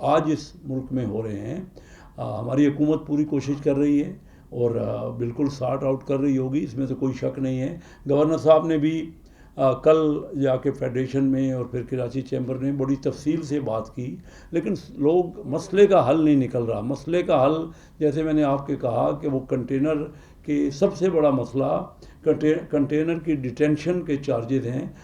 आज इस मुल्क में हो रहे हैं। हमारी हुकूमत पूरी कोशिश कर रही है और बिल्कुल सॉर्ट आउट कर रही होगी, इसमें तो कोई शक नहीं है। गवर्नर साहब ने भी कल जाके फेडरेशन में और फिर कराची चैम्बर में बड़ी तफसील से बात की, लेकिन लोग मसले का हल नहीं निकल रहा। मसले का हल जैसे मैंने आपके कहा कि वो कंटेनर के सबसे बड़ा मसला कंटेनर की डिटेंशन के चार्जेस हैं।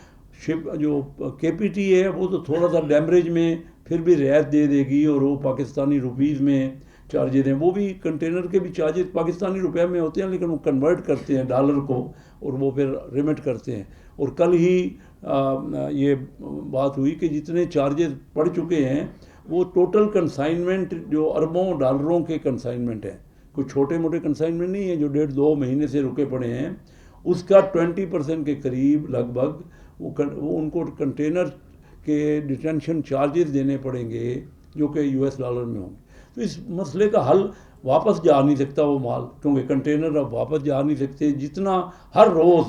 शिप जो केपीटी है वो तो थोड़ा सा डैमरेज में फिर भी रियायत दे देगी, और वो पाकिस्तानी रुपीज़ में चार्जेस हैं, वो भी कंटेनर के भी चार्जेस पाकिस्तानी रुपये में होते हैं, लेकिन वो कन्वर्ट करते हैं डॉलर को और वो फिर रिमिट करते हैं। और कल ही ये बात हुई कि जितने चार्जेस पड़ चुके हैं वो टोटल कंसाइनमेंट जो अरबों डॉलरों के कंसाइनमेंट हैं, कोई छोटे मोटे कंसाइनमेंट नहीं है जो 1.5-2 महीने से रुके पड़े हैं, उसका 20% के करीब लगभग वो उनको कंटेनर के डिटेंशन चार्जेस देने पड़ेंगे जो कि यूएस डॉलर में होंगे। तो इस मसले का हल वापस जा नहीं सकता वो माल, क्योंकि कंटेनर अब वापस जा नहीं सकते। जितना हर रोज़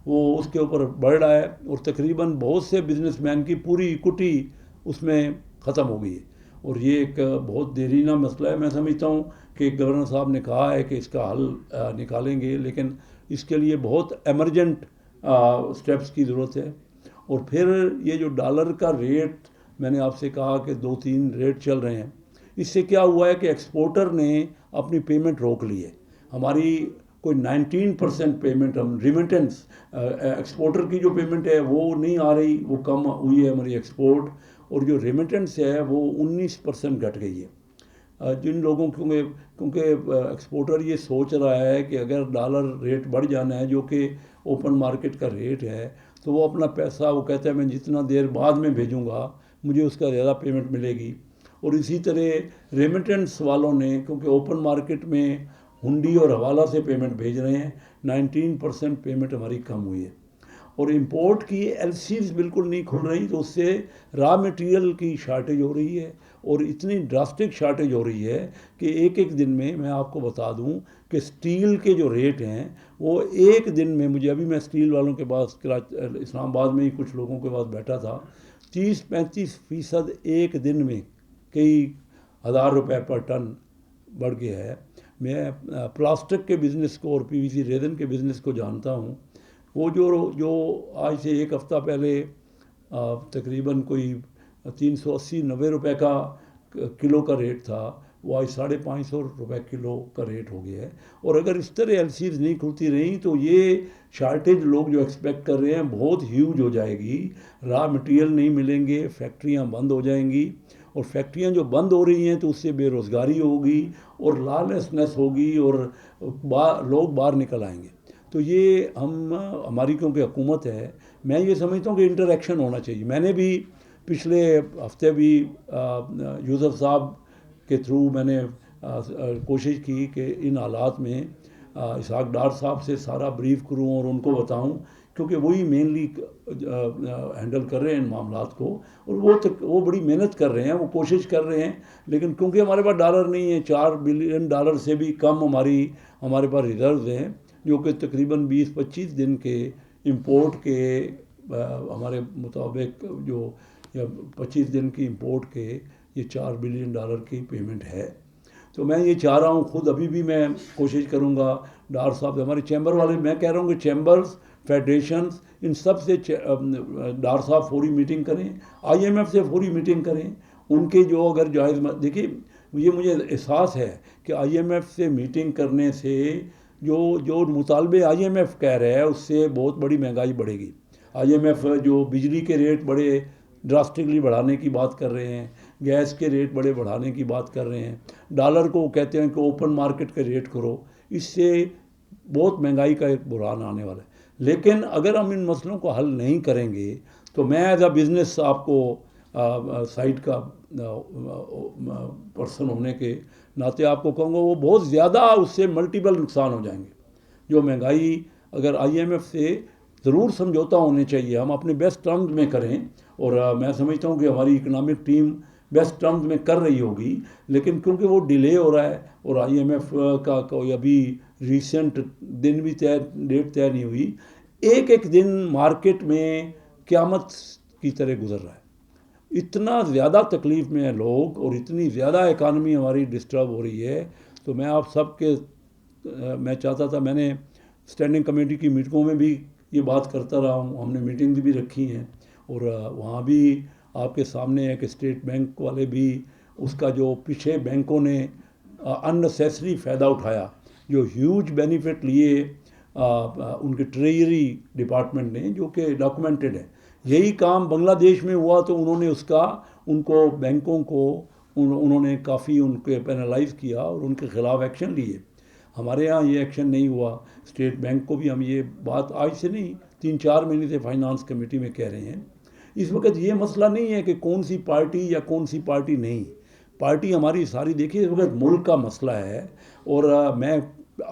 वो उसके ऊपर बढ़ रहा है, और तकरीबन बहुत से बिजनेसमैन की पूरी इक्विटी उसमें ख़त्म हो गई है। और ये एक बहुत देरीना मसला है। मैं समझता हूँ कि गवर्नर साहब ने कहा है कि इसका हल निकालेंगे, लेकिन इसके लिए बहुत एमरजेंट स्टेप्स की ज़रूरत है। और फिर ये जो डॉलर का रेट, मैंने आपसे कहा कि 2-3 रेट चल रहे हैं, इससे क्या हुआ है कि एक्सपोर्टर ने अपनी पेमेंट रोक ली है। हमारी कोई 19% पेमेंट हम रिमिटेंस, एक्सपोर्टर की जो पेमेंट है वो नहीं आ रही, वो कम हुई है हमारी एक्सपोर्ट, और जो रेमिटेंस है वो 19% घट गई है। जिन लोगों क्योंकि एक्सपोर्टर ये सोच रहा है कि अगर डॉलर रेट बढ़ जाना है जो कि ओपन मार्केट का रेट है, तो वो अपना पैसा वो कहता है मैं जितना देर बाद में भेजूंगा मुझे उसका ज़्यादा पेमेंट मिलेगी। और इसी तरह रेमिटेंस वालों ने, क्योंकि ओपन मार्केट में हुंडी और हवाला से पेमेंट भेज रहे हैं, 19% पेमेंट हमारी कम हुई है। और इंपोर्ट की एलसीज बिल्कुल नहीं खुल रही, तो उससे रॉ मटेरियल की शार्टेज हो रही है, और इतनी ड्रास्टिक शार्टेज हो रही है कि एक एक दिन में, मैं आपको बता दूं कि स्टील के जो रेट हैं वो एक दिन में, मुझे अभी मैं स्टील वालों के पास इस्लामाबाद में ही कुछ लोगों के पास बैठा था, 30-35% एक दिन में कई हज़ार रुपए पर टन बढ़ गया है। मैं प्लास्टिक के बिज़नेस को और पीवीसी रेजन के बिज़नेस को जानता हूँ। वो जो आज से एक हफ़्ता पहले तकरीबन कोई 380-90 रुपए का किलो का रेट था, वो आज 550 रुपए किलो का रेट हो गया है। और अगर इस तरह एलसीज नहीं खुलती रही तो ये शार्टेज लोग जो एक्सपेक्ट कर रहे हैं बहुत ह्यूज हो जाएगी। रॉ मटेरियल नहीं मिलेंगे, फैक्ट्रियां बंद हो जाएंगी, और फैक्ट्रियां जो बंद हो रही हैं तो उससे बेरोज़गारी होगी और लॉलेसनेस होगी, और लोग बाहर निकल आएंगे। तो ये हमारी क्योंकि हुकूमत है, मैं ये समझता हूँ कि इंटरेक्शन होना चाहिए। मैंने भी पिछले हफ्ते भी यूसुफ साहब के थ्रू मैंने कोशिश की कि इन हालात में इसहाक डार साहब से सारा ब्रीफ करूं और उनको बताऊं, क्योंकि वही मेनली हैंडल कर रहे हैं इन मामलात को, और वो बड़ी मेहनत कर रहे हैं, वो कोशिश कर रहे हैं। लेकिन क्योंकि हमारे पास डॉलर नहीं है, $4 बिलियन से भी कम हमारे पास रिजर्व हैं, जो कि तकरीबन 20-25 दिन के इंपोर्ट के हमारे मुताबिक जो 25 दिन की इंपोर्ट के ये $4 बिलियन की पेमेंट है। तो मैं ये चाह रहा हूँ, खुद अभी भी मैं कोशिश करूँगा, डार साहब हमारे चैम्बर वाले, मैं कह रहा हूँ कि चैम्बर्स, फेडरेशंस, इन सब से डार साहब फौरी मीटिंग करें, आईएमएफ से फौरी मीटिंग करें। उनके जो अगर जायज़, देखिए ये मुझे एहसास है कि आईएमएफ से मीटिंग करने से जो मुतालबे आईएमएफ कह रहा है उससे बहुत बड़ी महंगाई बढ़ेगी। आईएमएफ जो बिजली के रेट बड़े ड्रास्टिकली बढ़ाने की बात कर रहे हैं, गैस के रेट बड़े बढ़ाने की बात कर रहे हैं, डॉलर को कहते हैं कि ओपन मार्केट के रेट करो, इससे बहुत महंगाई का एक बुरान आने वाला है। लेकिन अगर हम इन मसलों को हल नहीं करेंगे तो मैं एज अ बिज़नेस आपको साइड का पर्सन होने के नाते आपको कहूँगा वो बहुत ज़्यादा, उससे मल्टीपल नुकसान हो जाएंगे। जो महंगाई, अगर आईएमएफ से ज़रूर समझौता होने चाहिए, हम अपने बेस्ट टर्म्स में करें, और मैं समझता हूँ कि हमारी इकनॉमिक टीम बेस्ट टर्म्स में कर रही होगी, लेकिन क्योंकि वो डिले हो रहा है और आईएमएफ का कोई अभी रिसेंट दिन भी डेट तय नहीं हुई, एक एक दिन मार्केट में क़यामत की तरह गुजर रहा है। इतना ज़्यादा तकलीफ़ में है लोग और इतनी ज़्यादा इकानमी हमारी डिस्टर्ब हो रही है। तो मैं आप सब के मैं चाहता था, मैंने स्टैंडिंग कमेटी की मीटिंगों में भी ये बात करता रहा हूँ, हमने मीटिंग भी रखी हैं और वहाँ भी आपके सामने है कि स्टेट बैंक वाले भी उसका जो पीछे बैंकों ने अननेसेसरी फ़ायदा उठाया, जो ह्यूज बेनिफिट लिए उनके ट्रेजरी डिपार्टमेंट ने, जो कि डॉक्यूमेंटेड है। यही काम बांग्लादेश में हुआ तो उन्होंने उसका उनको बैंकों को उन्होंने काफ़ी उनके पेनलाइज किया और उनके ख़िलाफ़ एक्शन लिए। हमारे यहाँ ये एक्शन नहीं हुआ। स्टेट बैंक को भी हम ये बात आज से नहीं 3-4 महीने से फाइनेंस कमेटी में कह रहे हैं। इस वक्त ये मसला नहीं है कि कौन सी पार्टी या कौन सी पार्टी नहीं, पार्टी हमारी सारी देखिए इस वक्त मुल्क का मसला है। और मैं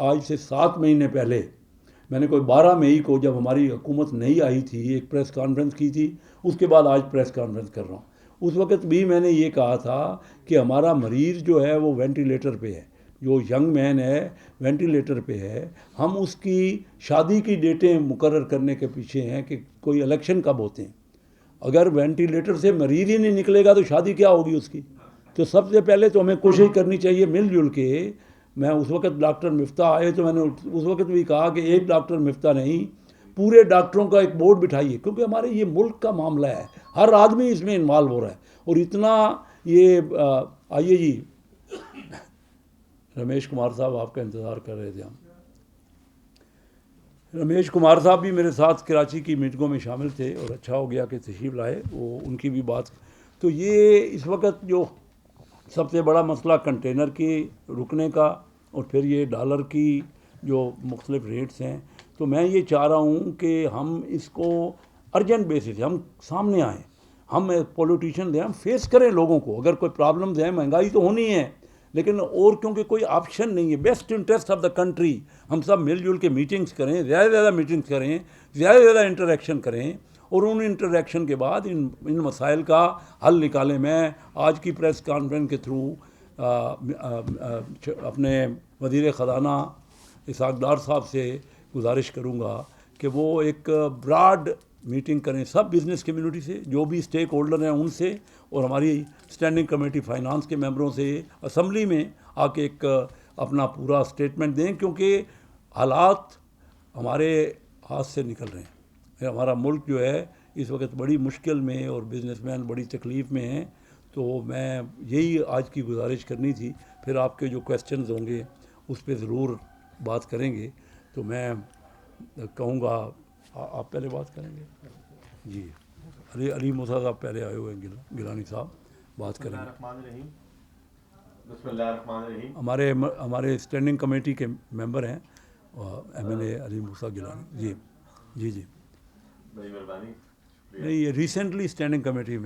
आज से 7 महीने पहले मैंने कोई 12 मई को जब हमारी हुकूमत नहीं आई थी एक प्रेस कॉन्फ्रेंस की थी, उसके बाद आज प्रेस कॉन्फ्रेंस कर रहा हूँ। उस वक्त भी मैंने ये कहा था कि हमारा मरीज़ जो है वो वेंटिलेटर पे है, जो यंग मैन है वेंटिलेटर पे है। हम उसकी शादी की डेटें मुकर्रर करने के पीछे हैं कि कोई इलेक्शन कब होते हैं। अगर वेंटिलेटर से मरीज़ ही नहीं निकलेगा तो शादी क्या होगी उसकी। तो सबसे पहले तो हमें कोशिश करनी चाहिए मिलजुल के। मैं उस वक्त डॉक्टर मिफ्ता आए तो मैंने उस वक्त भी कहा कि एक डॉक्टर मिफ्ता नहीं, पूरे डॉक्टरों का एक बोर्ड बिठाइए, क्योंकि हमारे ये मुल्क का मामला है, हर आदमी इसमें इन्वॉल्व हो रहा है। और इतना ये आइए जी, रमेश कुमार साहब आपका इंतज़ार कर रहे थे हम। रमेश कुमार साहब भी मेरे साथ कराची की मीटिंगों में शामिल थे और अच्छा हो गया कि तशरीफ़ लाए, वो उनकी भी बात। तो ये इस वक्त जो सबसे बड़ा मसला कंटेनर के रुकने का और फिर ये डॉलर की जो मुख्तलिफ रेट्स हैं, तो मैं ये चाह रहा हूँ कि हम इसको अर्जेंट बेसिस हम सामने आएँ, हम पॉलिटिशियन हैं, हम फेस करें लोगों को। अगर कोई प्रॉब्लम्स हैं, महंगाई तो होनी है, लेकिन और क्योंकि कोई ऑप्शन नहीं है, best interest of the country, हम सब मिलजुल के मीटिंग्स करें, ज़्यादा से ज़्यादा मीटिंग्स करें, ज़्यादा से ज़्यादा इंटरेक्शन करें और उन इंटरेक्शन के बाद इन मसाइल का हल निकालें। मैं आज की प्रेस कॉन्फ्रेंस के थ्रू अपने वज़ीर ख़ज़ाना इसहाक़ डार साहब से गुजारिश करूँगा कि वो एक ब्रॉड मीटिंग करें सब बिज़नेस कम्युनिटी से, जो भी स्टेक होल्डर हैं उनसे, और हमारी स्टैंडिंग कमेटी फाइनेंस के मेंबरों से असम्बली में आके एक अपना पूरा स्टेटमेंट दें, क्योंकि हालात हमारे हाथ से निकल रहे हैं। हमारा मुल्क जो है इस वक्त बड़ी मुश्किल में और बिजनेसमैन बड़ी तकलीफ़ में हैं। तो मैं यही आज की गुजारिश करनी थी। फिर आपके जो क्वेश्चंस होंगे उस पर ज़रूर बात करेंगे। तो मैं कहूँगा आप पहले बात करेंगे जी। अली मूसा साहब पहले आए हुए हैं, गिलानी साहब बात करेंगे। हमारे स्टैंडिंग कमेटी के मेंबर हैं MLA अली मूसा गिलानी जी। जी जी, नहीं, ये रिसेंटली स्टैंडिंग कमेटी में